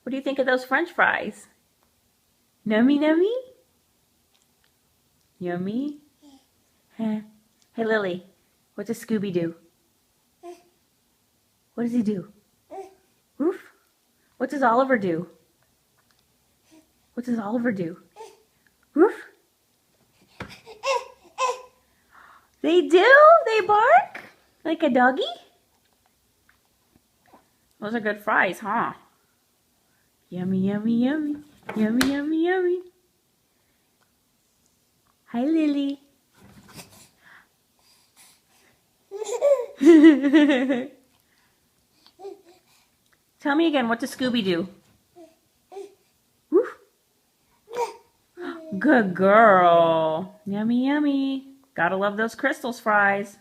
What do you think of those French fries? Nummy, nummy? Yummy? Huh? Hey, Lily, what does Scooby do? What does he do? Woof? What does Oliver do? What does Oliver do? Woof? They do? They bark? Like a doggy? Those are good fries, huh? Yummy, yummy, yummy. Yummy, yummy, yummy. Hi, Lily. Tell me again, what does Scooby do? Woof. Good girl. Yummy, yummy. Gotta love those Krystal's fries.